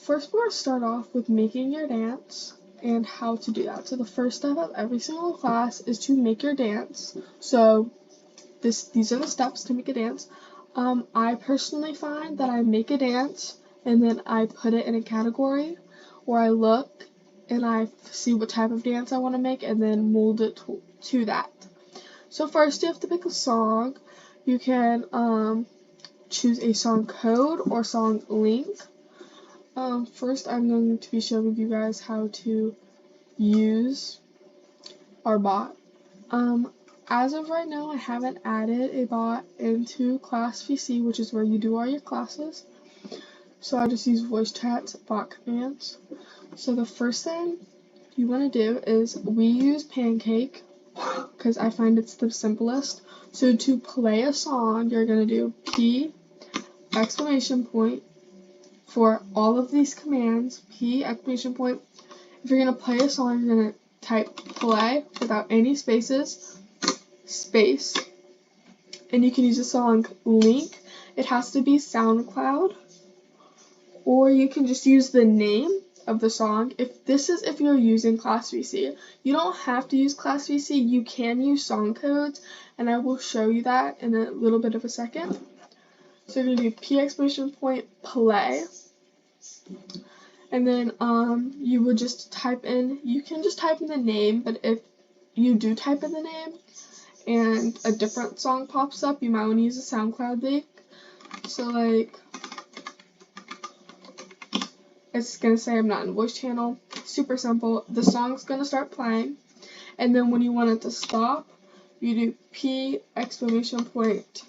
first we're going to start off with making your dance and how to do that. So the first step of every single class is to make your dance. So these are the steps to make a dance. I personally find that I make a dance and then I put it in a category, or I look and I see what type of dance I want to make and then mold it to that. So first you have to pick a song. You can choose a song code or song link. First I'm going to be showing you guys how to use our bot. As of right now, I haven't added a bot into Class VC, which is where you do all your classes. So I just use voice chat bot commands. So the first thing you want to do is we use Pancake because I find it's the simplest. So to play a song, you're going to do P exclamation point for all of these commands, P exclamation point. If you're going to play a song, you're going to type play without any spaces, space, and you can use a song link. It has to be SoundCloud, or you can just use the name of the song. If you're using Class VC, you don't have to use Class VC. You can use song codes, and I will show you that in a little bit of a second. So you're gonna do P exclamation point play, and then you would just type in. You can just type in the name, but if you do type in the name and a different song pops up, you might want to use a SoundCloud link. So like, it's gonna say I'm not in voice channel. Super simple. The song's gonna start playing, and then when you want it to stop, you do P exclamation point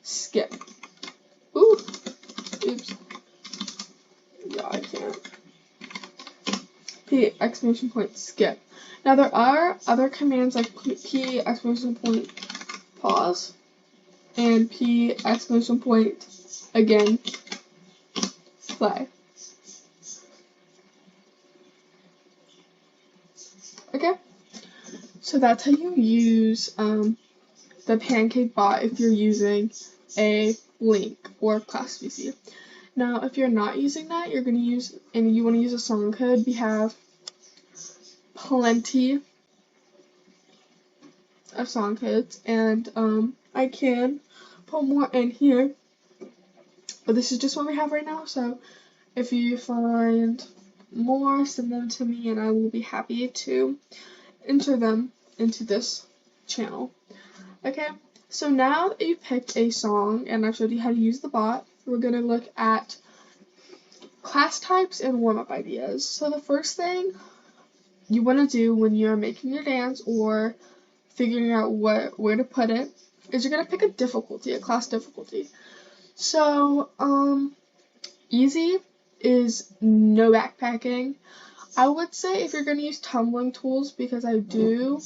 skip. Ooh, oops. Yeah, I can't. P exclamation point skip. Now there are other commands like P exclamation point pause and P exclamation point again play. Okay, so that's how you use the Pancake bot if you're using a link or Class VC. Now, if you're not using that, you're going to use, and you want to use a song code, we have plenty of song codes, and I can put more in here, but this is just what we have right now. So if you find more, send them to me, and I will be happy to enter them into this channel. Okay, so now that you've picked a song and I showed you how to use the bot, we're going to look at class types and warm-up ideas. So the first thing you want to do when you're making your dance or figuring out where to put it is you're going to pick a difficulty, a class difficulty. So easy is no backpacking. I would say if you're going to use tumbling tools, because I do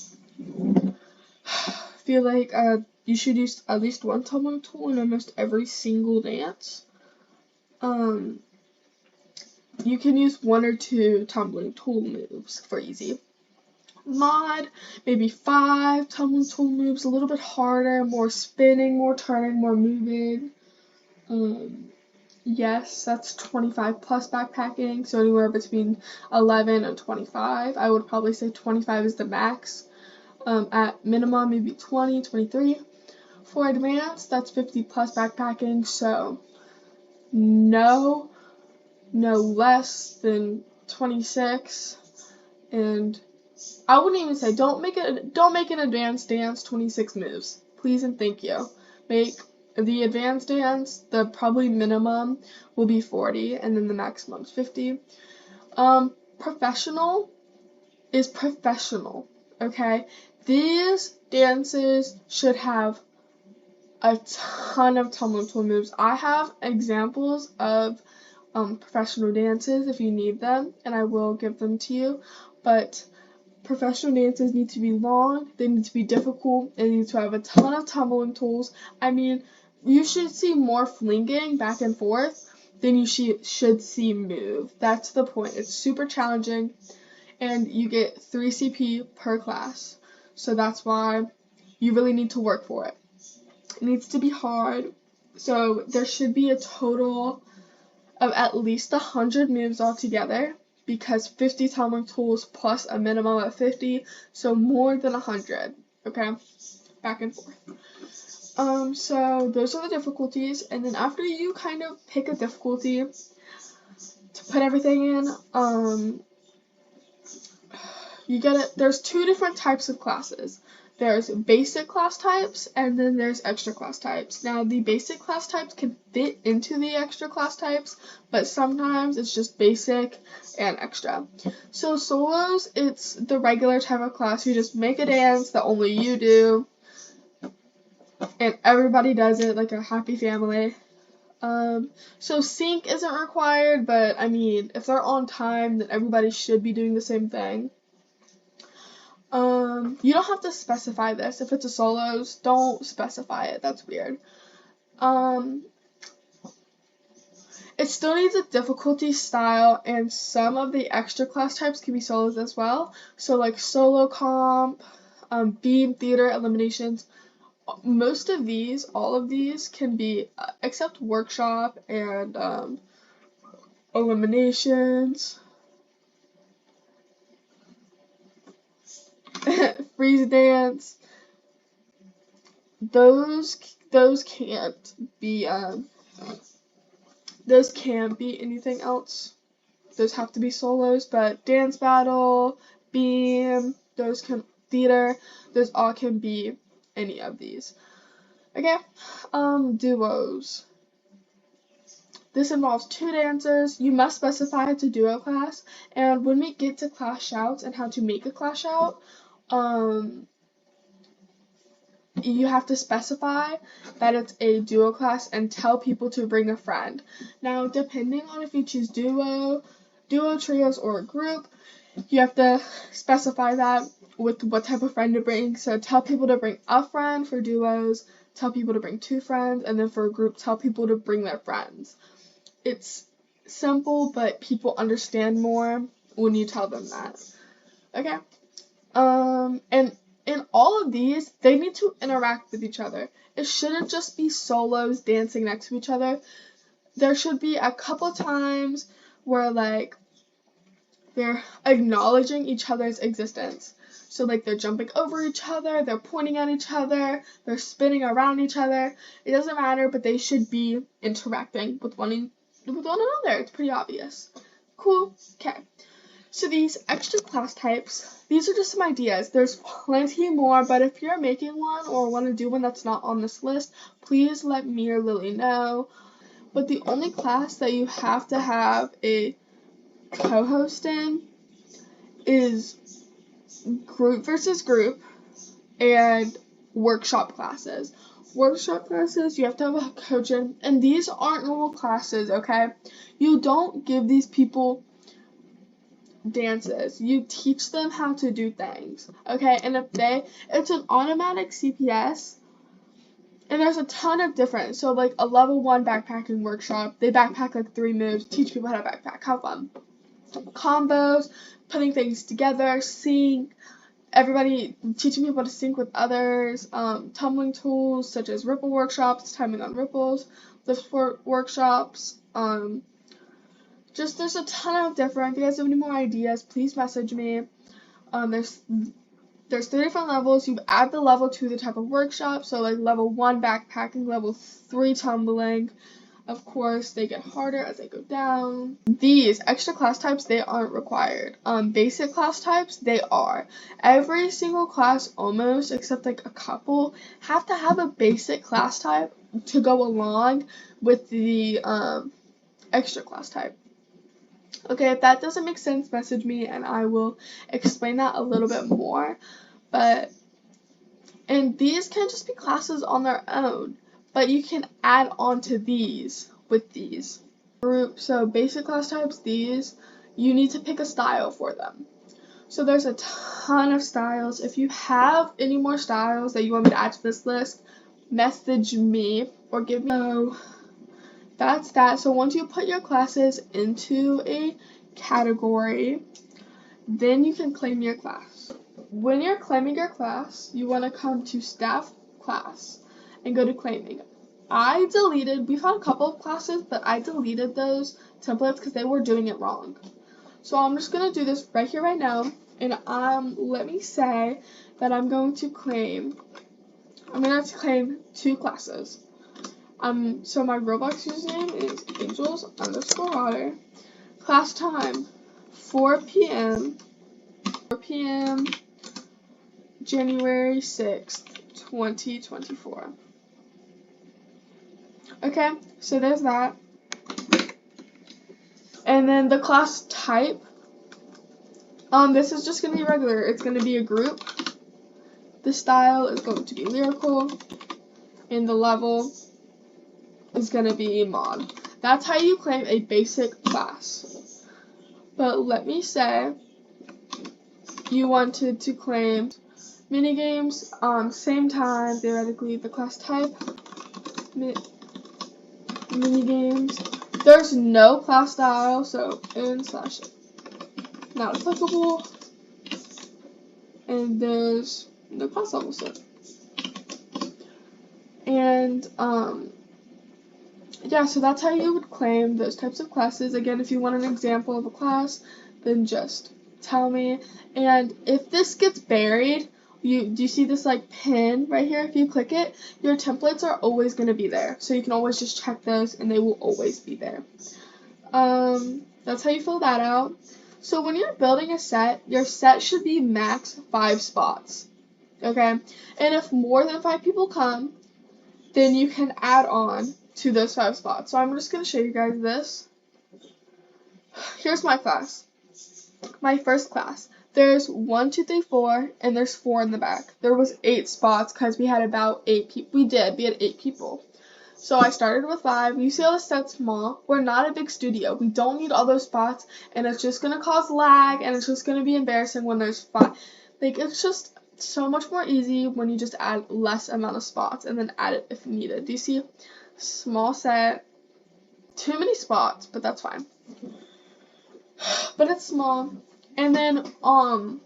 feel like you should use at least one tumbling tool in almost every single dance. You can use 1 or 2 tumbling tool moves for easy. Mod, maybe 5 tumbling tool moves, a little bit harder, more spinning, more turning, more moving. Yes, that's 25 plus backpacking, so anywhere between 11 and 25. I would probably say 25 is the max. At minimum, maybe 20, 23. For advanced, that's 50 plus backpacking, so no less than 26. And I wouldn't even say don't make an advanced dance 26 moves. Please and thank you. Make the advanced dance, the probably minimum will be 40 and then the maximum's 50. Professional is professional, okay? These dances should have a ton of tumbling tool moves. I have examples of professional dances if you need them, and I will give them to you, but professional dances need to be long, they need to be difficult, they need to have a ton of tumbling tools. I mean, you should see more flinging back and forth than you should see move. That's the point. It's super challenging, and you get 3 CP per class, so that's why you really need to work for it. It needs to be hard, so there should be a total of at least 100 moves altogether, because 50 tumbling tools plus a minimum of 50, so more than 100, okay? Back and forth. So those are the difficulties, and then after you kind of pick a difficulty to put everything in, you get it. There's 2 different types of classes. There's basic class types, and then there's extra class types. Now, the basic class types can fit into the extra class types, but sometimes it's just basic and extra. So solos, it's the regular type of class. You just make a dance that only you do, and everybody does it like a happy family. So sync isn't required, but I mean, if they're on time, then everybody should be doing the same thing. You don't have to specify this. If it's a solos, don't specify it. That's weird. It still needs a difficulty style, and some of the extra class types can be solos as well. So like solo comp, beam, theater, eliminations. Most of these, all of these can be, except workshop and eliminations. Freeze dance. Those can't be anything else. Those have to be solos, but dance battle, beam, theater, those all can be any of these. Okay, duos. This involves 2 dancers. You must specify it's a duo class, and when we get to class shouts and how to make a class shout, you have to specify that it's a duo class and tell people to bring a friend. Now, depending on if you choose duo, trios, or a group, you have to specify that with what type of friend to bring. So tell people to bring a friend for duos, tell people to bring 2 friends, and then for a group, tell people to bring their friends. It's simple, but people understand more when you tell them that. Okay? And in all of these, they need to interact with each other. It shouldn't just be solos dancing next to each other. There should be a couple times where, like, they're acknowledging each other's existence. So, like, they're jumping over each other, they're pointing at each other, they're spinning around each other. It doesn't matter, but they should be interacting with one another. It's pretty obvious. Cool. Okay. So these extra class types, these are just some ideas. There's plenty more, but if you're making one or want to do one that's not on this list, please let me or Lily know. But the only class that you have to have a co-host in is group versus group and workshop classes. Workshop classes, you have to have a coach in, and these aren't normal classes, okay? You don't give these people dances. You teach them how to do things, okay? And it's an automatic CPS, and there's a ton of different. So like a level 1 backpacking workshop, they backpack like 3 moves, teach people how to backpack. How fun. Combos, putting things together, sync, everybody teaching people to sync with others, tumbling tools such as ripple workshops, timing on ripples, lift workshops, there's a ton of different. If you guys have any more ideas, please message me. There's 3 different levels. You add the level to the type of workshop. So like level 1 backpacking, level 3 tumbling. Of course, they get harder as they go down. These extra class types, they aren't required. Basic class types, they are. Every single class, almost, except like a couple, have to have a basic class type to go along with the extra class type. Okay, if that doesn't make sense, message me and I will explain that a little bit more. And these can just be classes on their own, but you can add on to these with these. So basic class types, these, you need to pick a style for them. So there's a ton of styles. If you have any more styles that you want me to add to this list, message me or give me. So that's that. So once you put your classes into a category, then you can claim your class. When you're claiming your class, you want to come to staff class and go to claiming. We've had a couple of classes, but I deleted those templates because they were doing it wrong. So I'm just going to do this right here, right now. And let me say that I'm going to claim 2 classes. So my Roblox username is angels_water. Class time, 4 p.m. January 6th, 2024. Okay, so there's that. And then the class type, this is just going to be regular. It's going to be a group. The style is going to be lyrical. And the level is going to be mod. That's how you claim a basic class. But let me say you wanted to claim mini games, same time, theoretically, the class type, mini games. There's no class style, so n/not applicable, and there's no class level set. And yeah, so that's how you would claim those types of classes. Again, if you want an example of a class, then just tell me. And if this gets buried, do you see this like pin right here? If you click it, your templates are always going to be there. So you can always just check those and they will always be there. That's how you fill that out. So when you're building a set, your set should be max 5 spots. Okay? And if more than 5 people come, then you can add on to those 5 spots. So I'm just going to show you guys this. Here's my class. My first class. There's 1, 2, 3, 4, and there's 4 in the back. There was 8 spots because we had about 8 people. We had 8 people. So I started with 5. You see how the set's small? We're not a big studio. We don't need all those spots, and it's just going to cause lag, and it's just going to be embarrassing when there's 5. Like, it's just so much more easy when you just add less amount of spots and then add it if needed. Do you see? Small set. Too many spots, but that's fine. But it's small. And then on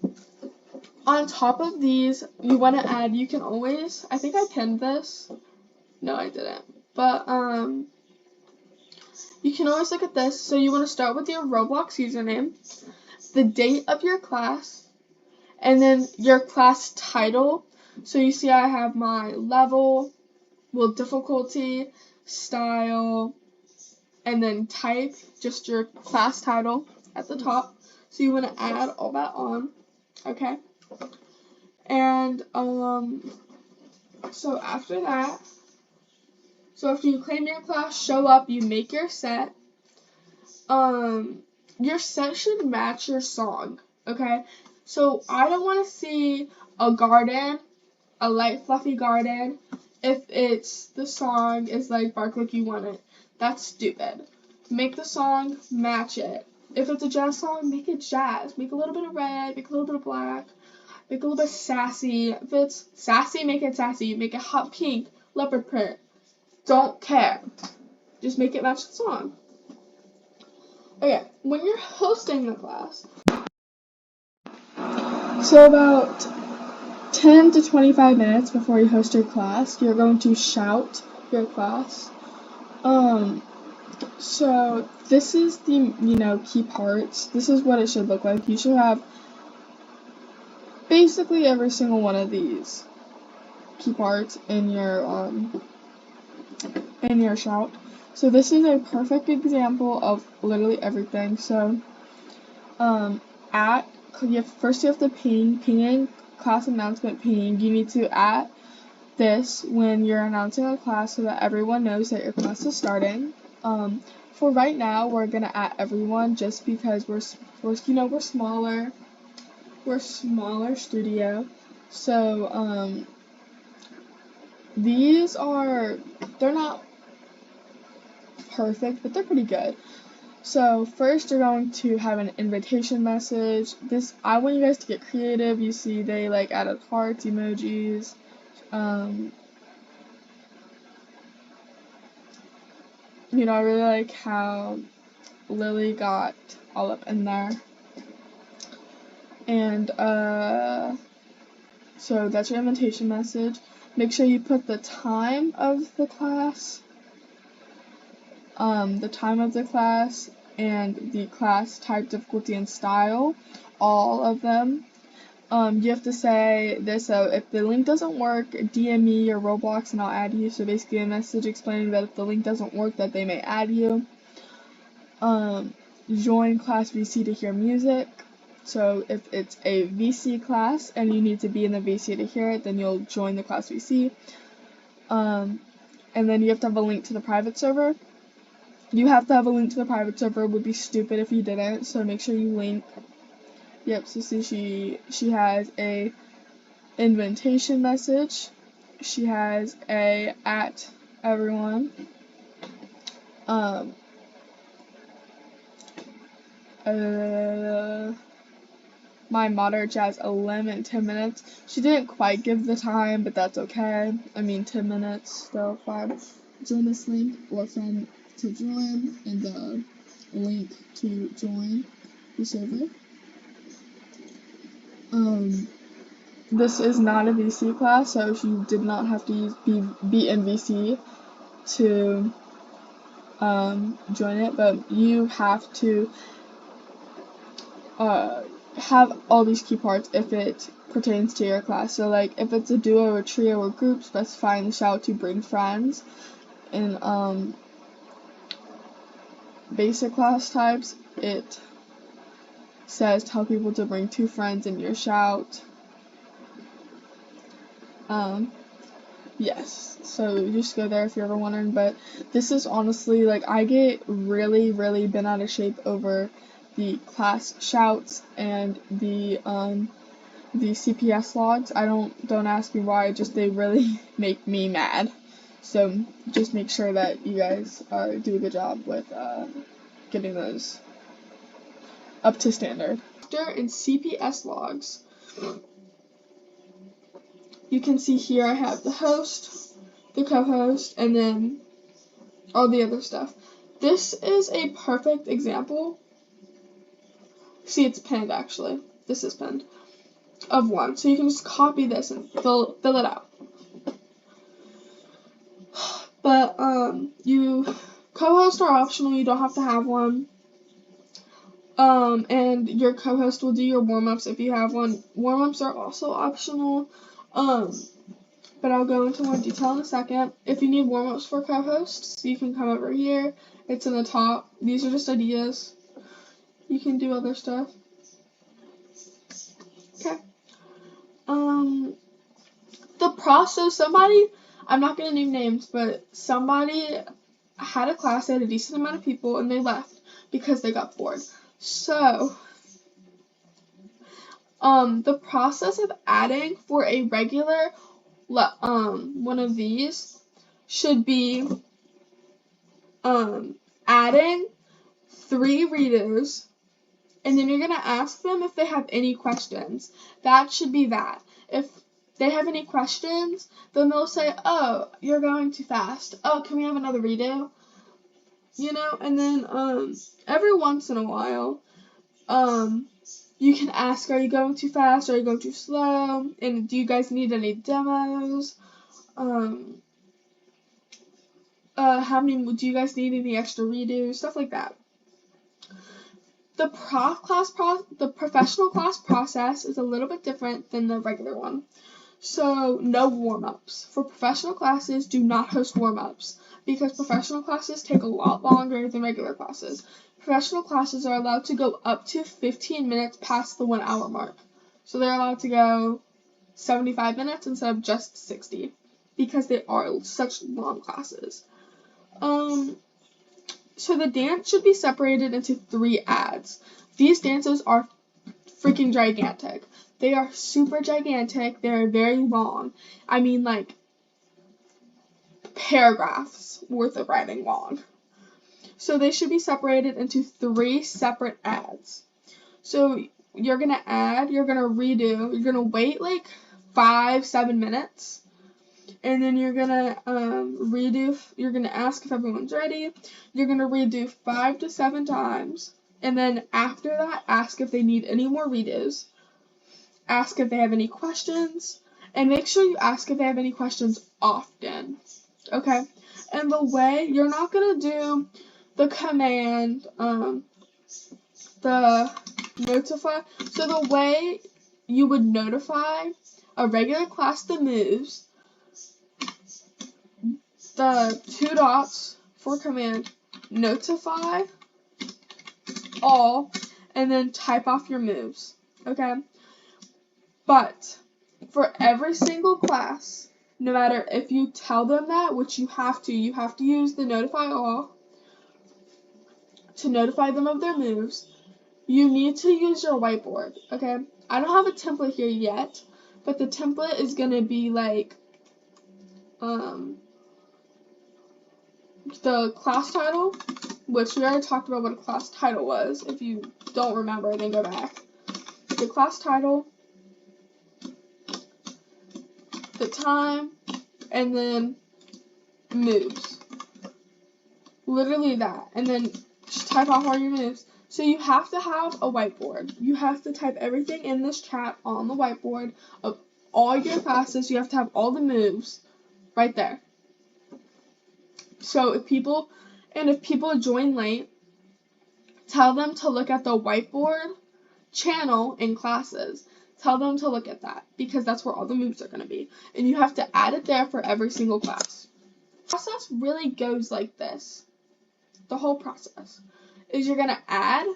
top of these, you want to add, you can always, I think I pinned this. No, I didn't. But you can always look at this. So you want to start with your Roblox username, the date of your class, and then your class title. So you see I have my level, difficulty, style, and then type, just your class title at the top. So you want to add all that on, okay? And so after that, so if you claim your class, show up, you make your set. Your set should match your song, okay? So I don't want to see a garden, a light fluffy garden, if the song is like Bark Like You Want It. That's stupid. Make the song match it. If it's a jazz song, make it jazz. Make a little bit of red, make a little bit of black, make a little bit sassy. If it's sassy, make it sassy. Make it hot pink, leopard print. Don't care. Just make it match the song. Okay, when you're hosting the class, so about 10 to 25 minutes before you host your class, you're going to shout your class. So this is the, key parts. This is what it should look like. You should have basically every single one of these key parts in your shout. So this is a perfect example of literally everything. So, first you have to pinging class announcement ping. You need to add this when you're announcing a class so that everyone knows that your class is starting. For right now, we're gonna add everyone just because we're smaller. We're a smaller studio. So, they're not perfect, but they're pretty good. So first you're going to have an invitation message. I want you guys to get creative. You see they added hearts, emojis. I really like how Lily got all up in there. And so that's your invitation message. Make sure you put the time of the class. and the class type, difficulty, and style, all of them. You have to say this, so if the link doesn't work, DM me or Roblox and I'll add you. So basically a message explaining that if the link doesn't work, that they may add you. Join class VC to hear music. So if it's a VC class and you need to be in the VC to hear it, then you'll join the class VC. And then you have to have a link to the private server. You have to have a link to the private server. It would be stupid if you didn't, so make sure you link. Yep, so see she has a invitation message. She has a at everyone. My moderate jazz 10 minutes. She didn't quite give the time, but that's okay. I mean 10 minutes, still fine. Join this link, listen to join, and the link to join the server. This is not a VC class, so you did not have to be in VC to join it, but you have to have all these key parts if it pertains to your class. So like if it's a duo or trio or group, specify in the shout to bring friends. In basic class types, it says tell people to bring 2 friends in your shout. Yes, so just go there if you're ever wondering, but this is honestly, like, I get really bent out of shape over the class shouts and the CPS logs. Don't ask me why, just they really make me mad. So just make sure that you guys do a good job with getting those up to standard. In CPS logs, you can see here I have the host, the co-host, and then all the other stuff. This is a perfect example. See, it's pinned actually. This is pinned. Of one. So you can just copy this and fill it out. But co-hosts are optional, you don't have to have one. And your co-host will do your warm-ups if you have one. Warm-ups are also optional. But I'll go into more detail in a second. If you need warm-ups for co-hosts, you can come over here. It's in the top. These are just ideas. You can do other stuff. Okay. The process, I'm not going to name names, but somebody had a class, they had a decent amount of people, and they left because they got bored. So, the process of adding for a regular one of these should be adding 3 redos, and then you're going to ask them if they have any questions. That should be that. If they have any questions, then they'll say, oh, you're going too fast. Oh, can we have another redo? You know, and then every once in a while, you can ask, are you going too fast? Are you going too slow? And do you guys need any demos? How many do you guys need any extra redos? Stuff like that. The professional class process is a little bit different than the regular one. So, no warm-ups. For professional classes, do not host warm-ups, because professional classes take a lot longer than regular classes. Professional classes are allowed to go up to 15 minutes past the 1 hour mark. So they're allowed to go 75 minutes instead of just 60, because they are such long classes. So the dance should be separated into 3 ads. These dances are freaking gigantic. They are super gigantic. They're very long. I mean, like, paragraphs worth of writing long. So they should be separated into 3 separate ads. So you're going to add, you're going to redo, you're going to wait like 5-7 minutes. And then you're going to redo, you're going to ask if everyone's ready. You're going to redo 5 to 7 times. And then after that, ask if they need any more redos. Ask if they have any questions. And make sure you ask if they have any questions often. Okay? And the way, you're not going to do the command, So the way you would notify a regular class the moves, the 2 dots for command, notify all, and then type off your moves, okay? But for every single class, no matter if you tell them that, which you have to use the notify all to notify them of their moves. You need to use your whiteboard, okay? I don't have a template here yet, but the template is going to be like the class title, which we already talked about what a class title was. If you don't remember, then go back. The class title, the time, and then moves. Literally that. And then just type off all your moves. So you have to have a whiteboard. You have to type everything in this chat on the whiteboard of all your classes. You have to have all the moves right there. So if people join late, tell them to look at the whiteboard channel in classes. Tell them to look at that because that's where all the moves are going to be. And you have to add it there for every single class. The process really goes like this. The whole process is you're going to add,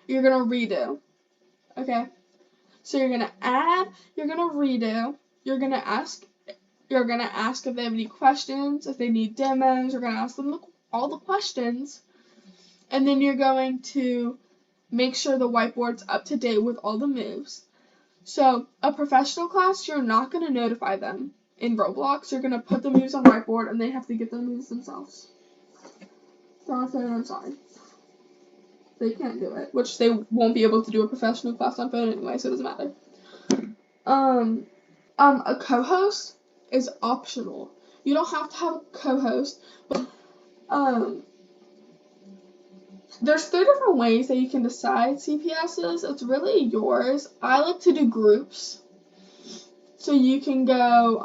you're going to redo. Okay? So you're going to add, you're going to redo, you're going to ask if they have any questions, if they need demos, you're going to ask them all the questions, and then you're going to make sure the whiteboard's up to date with all the moves. So a professional class, you're not going to notify them in Roblox. You're going to put the moves on the whiteboard, and they have to get the moves themselves. So I'm sorry. They can't do it, which they won't be able to do a professional class on phone anyway, so it doesn't matter. A co-host is optional. You don't have to have a co-host, but there's 3 different ways that you can decide CPSs. It's really yours. I like to do groups. So you can go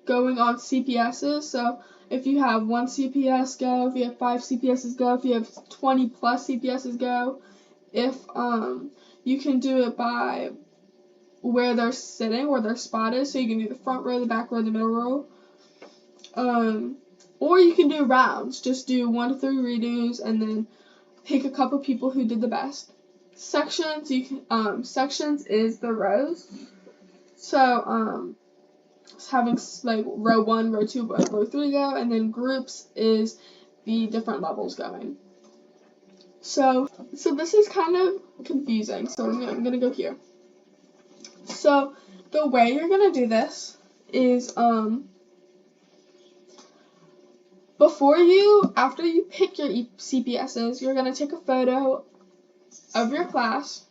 going on CPSs. So if you have 1 CPS, go. If you have 5 CPSs, go. If you have 20 plus CPSs, go. If you can do it by where they're sitting, where their spot is. So you can do the front row, the back row, the middle row. Or you can do rounds. Just do 1 to 3 redos and then pick a couple people who did the best. Sections, sections is the rows. So having row 1, row 2, row 3 go, and then groups is the different levels going. So this is kind of confusing. So I'm gonna go here. So the way you're gonna do this is after you pick your CPSs, you're going to take a photo of your class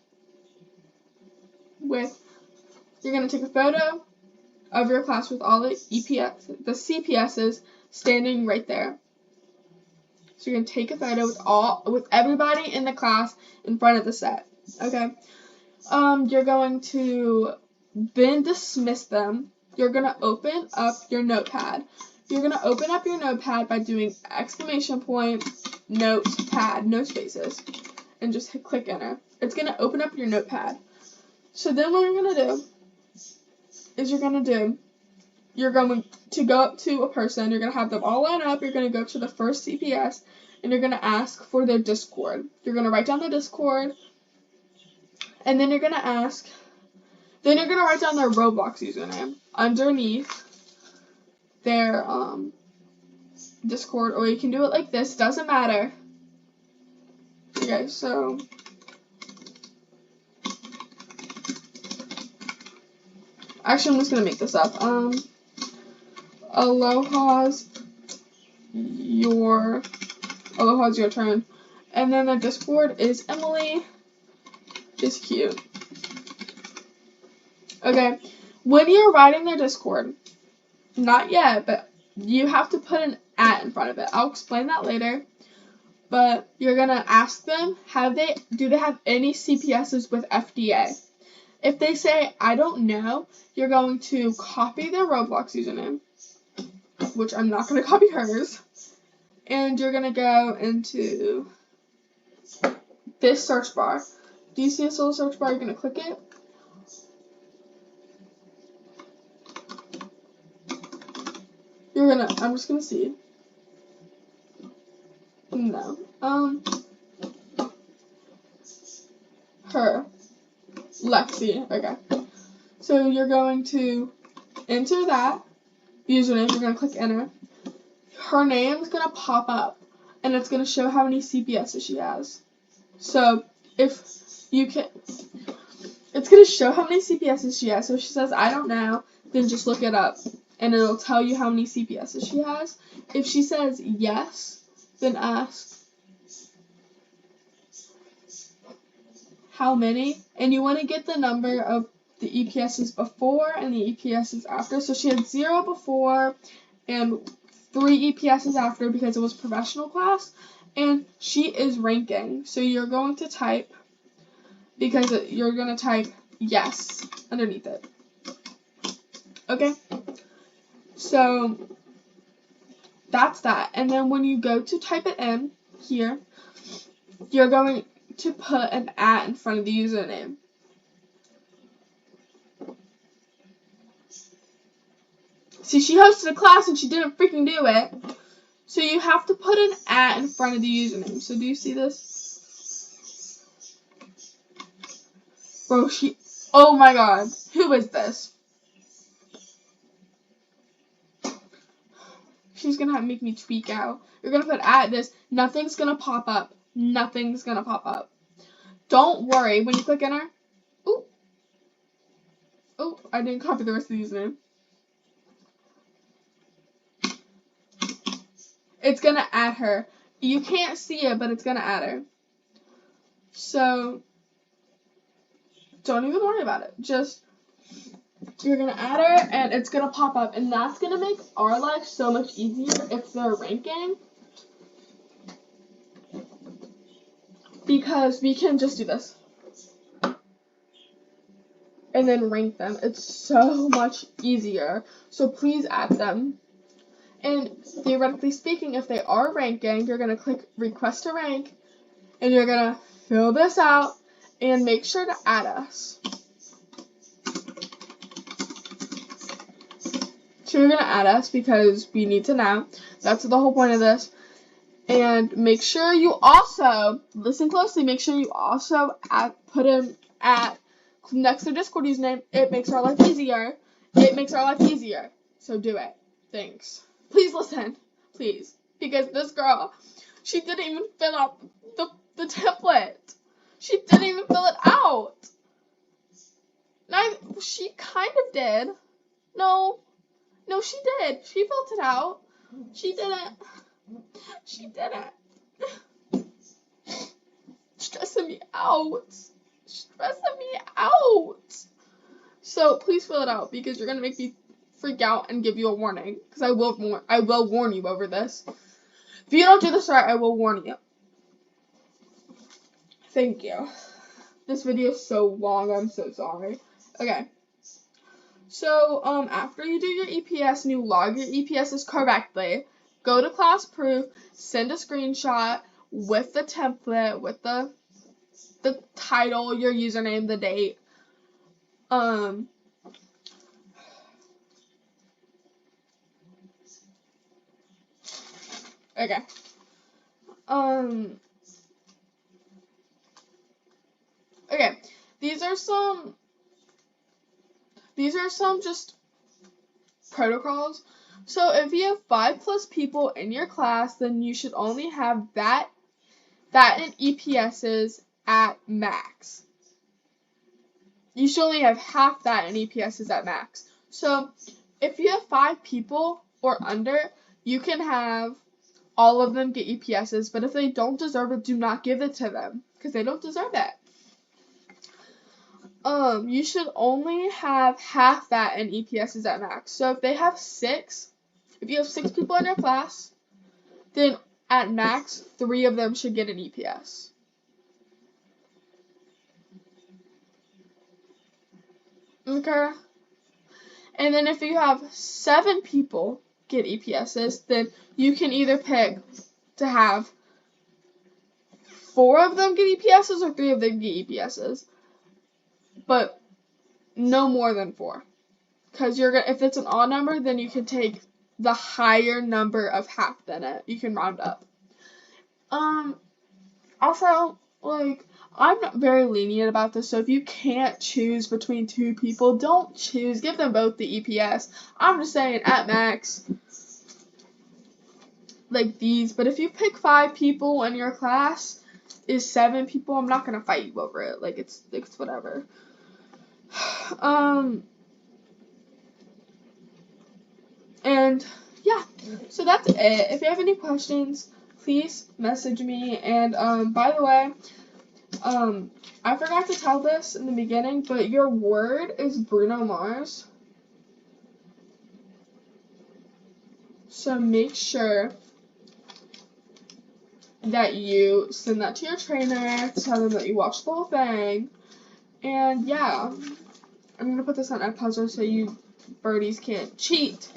with all the CPSs standing right there. So you're going to take a photo with everybody in the class in front of the set. Okay? You're going to then dismiss them. You're going to open up your notepad. You're going to open up your notepad by doing ! Notepad, no spaces, and just click enter. It's going to open up your notepad. So then what you're going to do is you're going to go up to a person. You're going to have them all line up. You're going to go to the first CPS, and you're going to ask for their Discord. You're going to write down the Discord, and then you're going to write down their Roblox username underneath their Discord, or you can do it like this, doesn't matter. Okay, so actually I'm just gonna make this up. Aloha's your turn. And then the Discord is Emily is cute. Okay, when you're writing their Discord, not yet, but you have to put an @ in front of it. I'll explain that later. But you're going to ask them, do they have any CPSs with FDA? If they say, I don't know, you're going to copy their Roblox username, which I'm not going to copy hers. and you're gonna go into this search bar. Do you see this little search bar? You're gonna click it. I'm just gonna see. No. Her. Lexi. Okay. So you're going to enter that username. You're gonna click enter. Her name is gonna pop up, and it's gonna show how many CPSs she has. So if you can, it's gonna show how many CPSs she has. So if she says I don't know, then just look it up, and it'll tell you how many CPSs she has. If she says yes, then ask how many, and you want to get the number of the EPSs before and the EPSs after. So she had 0 before and 3 EPSs after because it was professional class, and she is ranking. So you're going to type, because you're going to type yes underneath it. Okay? So that's that. And then when you go to type it in here, you're going to put an @ in front of the username. See, she hosted a class and she didn't freaking do it. So you have to put an @ in front of the username. So do you see this? Bro, oh my god. Who is this? She's gonna make me tweak out. You're gonna put this. Nothing's gonna pop up. Nothing's gonna pop up. Don't worry when you click enter. Oh, I didn't copy the rest of the username. It's gonna add her. You can't see it, but it's gonna add her. So don't even worry about it. Just, you're gonna add her and it's gonna pop up, and that's gonna make our life so much easier if they're ranking, because we can just do this and then rank them. It's so much easier. So please add them. And theoretically speaking, if they are ranking, you're gonna click request to rank, and you're gonna fill this out and make sure to add us. So you're gonna add us because we need to know. That's the whole point of this. And make sure you also, listen closely, make sure you also put him next to Discord username. It makes our life easier. It makes our life easier. So do it. Thanks. Please listen. Please. Because this girl, she didn't even fill out the template. She didn't even fill it out. She kind of did. No, she did. She filled it out. She didn't. Stressing me out. So please fill it out, because you're gonna make me freak out and give you a warning. Because I will warn you over this. If you don't do this right, I will warn you. Thank you. This video is so long. I'm so sorry. Okay. So after you do your EPS and you log your EPSs correctly, go to class proof, send a screenshot with the template, with the title, your username, the date. Okay. Okay. These are some just protocols. So if you have 5+ people in your class, then you should only have that in EPSs at max. You should only have half that in EPSs at max. So if you have 5 people or under, you can have all of them get EPSs, but if they don't deserve it, do not give it to them, because they don't deserve it. You should only have half that in EPSs at max. So if you have 6 people in your class, then at max, 3 of them should get an EPS. Okay? And then if you have 7 people get EPSs, then you can either pick to have 4 of them get EPSs or 3 of them get EPSs, but no more than 4. Because if it's an odd number, then you can take the higher number of half than it. You can round up. Also, like, I'm not very lenient about this, so if you can't choose between 2 people, don't choose. Give them both the EPS. I'm just saying, at max, like these. But if you pick 5 people and your class is 7 people, I'm not gonna fight you over it. Like, it's whatever. And yeah, so that's it. If you have any questions, please message me. And by the way, I forgot to tell this in the beginning, but your word is Bruno Mars. So make sure that you send that to your trainer, tell them that you watched the whole thing. And yeah, I'm gonna put this on Edpuzzle so you birdies can't cheat.